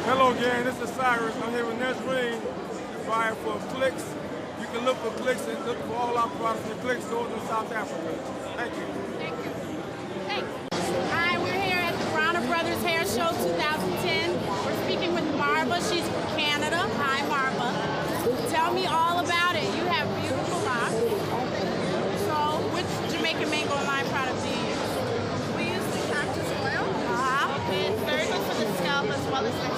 Hello again, this is Cyrus. I'm here with Nesreen, buyer for Clicks. You can look for Clicks and look for all our products in Clicks stores in South Africa. Thank you. Thank you. Thanks. Hi, we're here at the Bronner Brothers Hair Show 2010. We're speaking with Marva. She's from Canada. Hi, Marva. Tell me all about it. You have beautiful locks. So, which Jamaican Mango line product do you use? We use the cactus oil. Uh-huh. It's very good for the scalp as well as the